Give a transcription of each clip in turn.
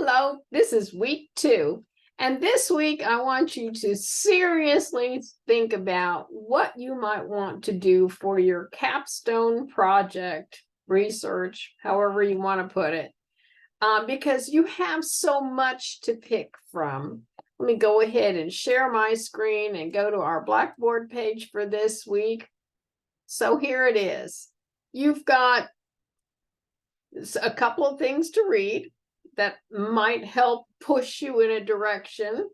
Hello, this is week 2. And this week, I want you to seriously think about what you might want to do for your capstone project, research, however you want to put it, because you have so much to pick from. Let me go ahead and share my screen and go to our Blackboard page for this week. So here it is. You've got a couple of things to read that might help push you in a direction.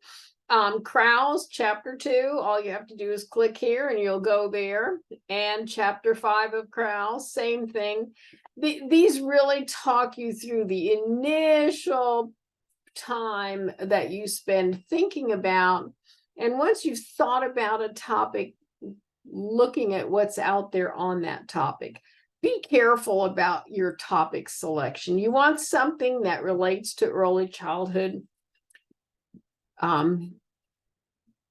Crowds, chapter 2, all you have to do is click here and you'll go there. And chapter 5 of Crowds, same thing. These really talk you through the initial time that you spend thinking about. And once you've thought about a topic, looking at what's out there on that topic. Be careful about your topic selection. You want something that relates to early childhood. And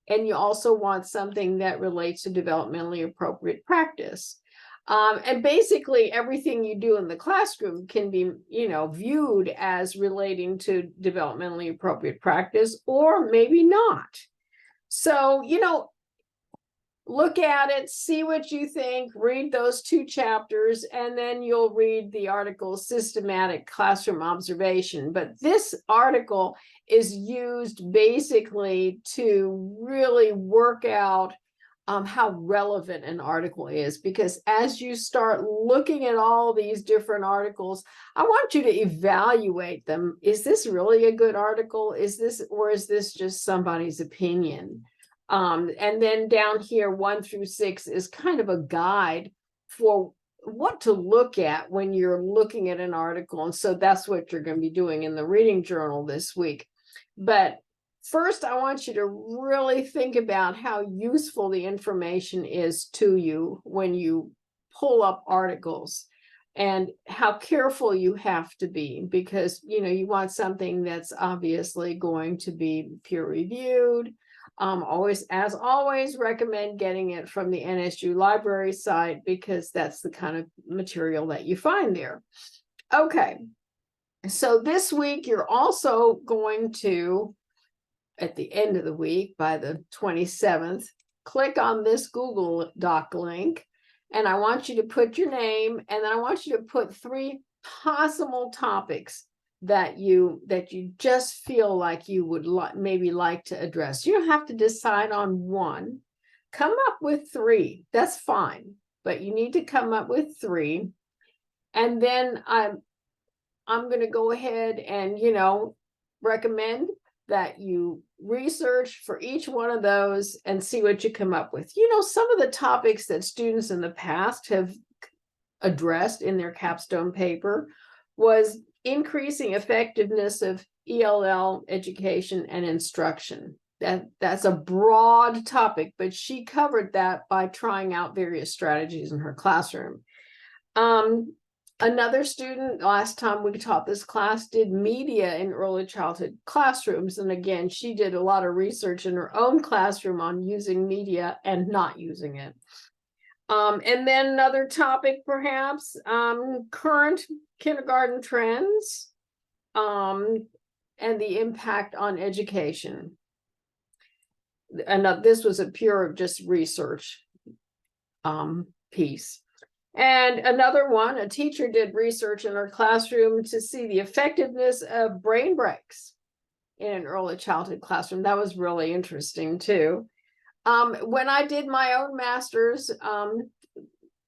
you also want something that relates to developmentally appropriate practice. And basically everything you do in the classroom can be, viewed as relating to developmentally appropriate practice, or maybe not. So, look at it, see what you think, read those 2 chapters, and then you'll read the article Systematic Classroom Observation. But this article is used basically to really work out how relevant an article is, because as you start looking at all these different articles, I want you to evaluate them. Is this really a good article? Is this just somebody's opinion? And then down here, 1 through 6 is kind of a guide for what to look at when you're looking at an article. And so that's what you're going to be doing in the reading journal this week. But first, I want you to really think about how useful the information is to you when you pull up articles, and how careful you have to be, because, you want something that's obviously going to be peer reviewed. As always, recommend getting it from the NSU library site, because that's the kind of material that you find there. Okay, so this week you're also going to, at the end of the week, by the 27th, click on this Google Doc link, and I want you to put your name, and then I want you to put 3 possible topics that you just feel like you would maybe like to address. You don't have to decide on one. Come up with 3. That's fine, but you need to come up with 3. And then I'm going to go ahead and recommend that you research for each one of those and see what you come up with. Some of the topics that students in the past have addressed in their capstone paper was increasing effectiveness of ELL education and instruction. That's a broad topic, but she covered that by trying out various strategies in her classroom. Another student, last time we taught this class, did media in early childhood classrooms. And again, she did a lot of research in her own classroom on using media and not using it. And then another topic, perhaps, current kindergarten trends, and the impact on education. And this was a pure just research piece. And another one, a teacher did research in her classroom to see the effectiveness of brain breaks in an early childhood classroom. That was really interesting too. When I did my own master's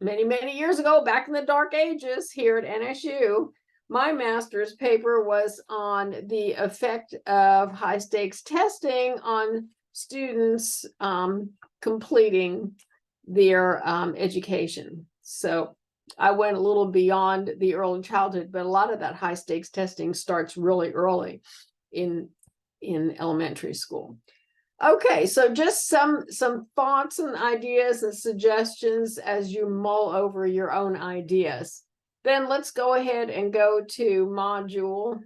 many years ago, back in the dark ages here at NSU, my master's paper was on the effect of high stakes testing on students completing their education. So I went a little beyond the early childhood, but a lot of that high stakes testing starts really early in elementary school. Okay, so just some thoughts and ideas and suggestions as you mull over your own ideas. Then let's go ahead and go to Module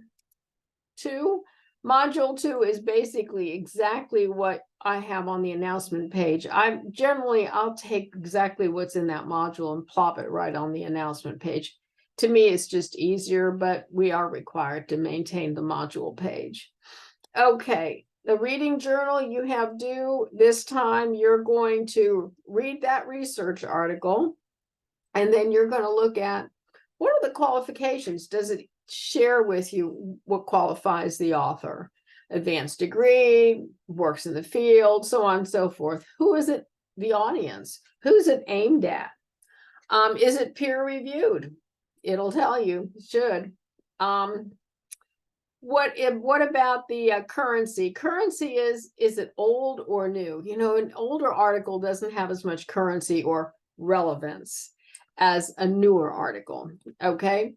2. Module 2 is basically exactly what I have on the announcement page. I'll take exactly what's in that module and plop it right on the announcement page. To me, it's just easier, but we are required to maintain the module page. Okay, the reading journal you have due this time, you're going to read that research article, and then you're going to look at what are the qualifications? Does it share with you what qualifies the author? Advanced degree, works in the field, so on and so forth. Who is it, the audience? Who's it aimed at? Is it peer reviewed? It'll tell you, it should. What about the currency? Currency is it old or new? You know, an older article doesn't have as much currency or relevance as a newer article. Okay.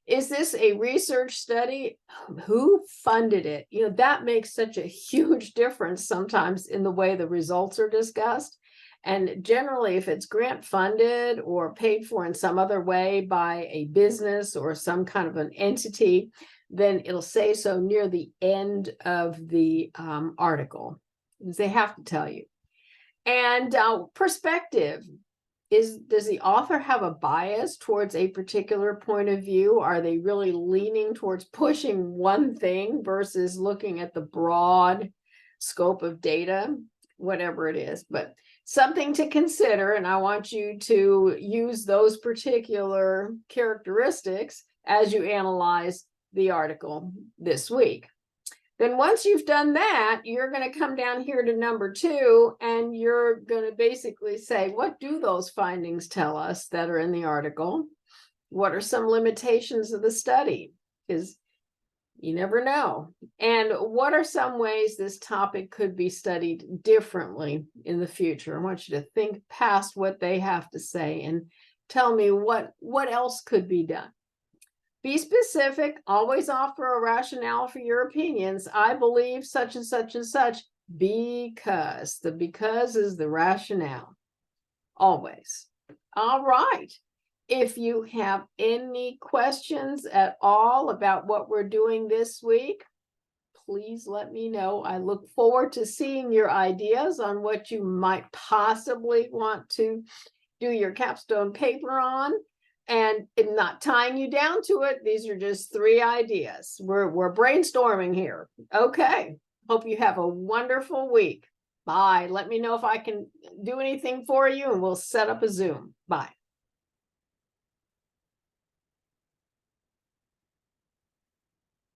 Is this a research study? Who funded it? You know, that makes such a huge difference sometimes in the way the results are discussed. And generally, if it's grant funded or paid for in some other way by a business or some kind of an entity, then it'll say so near the end of the article. They have to tell you. And perspective. Does the author have a bias towards a particular point of view? Are they really leaning towards pushing one thing versus looking at the broad scope of data, whatever it is? But something to consider, and I want you to use those particular characteristics as you analyze the article this week. Then once you've done that, you're going to come down here to number 2, and you're going to basically say, what do those findings tell us that are in the article? What are some limitations of the study? Because you never know. And what are some ways this topic could be studied differently in the future? I want you to think past what they have to say and tell me what else could be done. Be specific, always offer a rationale for your opinions. I believe such and such and such because. The because is the rationale. Always. All right. If you have any questions at all about what we're doing this week, please let me know. I look forward to seeing your ideas on what you might possibly want to do your capstone paper on. And not tying you down to it. These are just 3 ideas. We're brainstorming here. Okay. Hope you have a wonderful week. Bye. Let me know if I can do anything for you, and we'll set up a Zoom. Bye.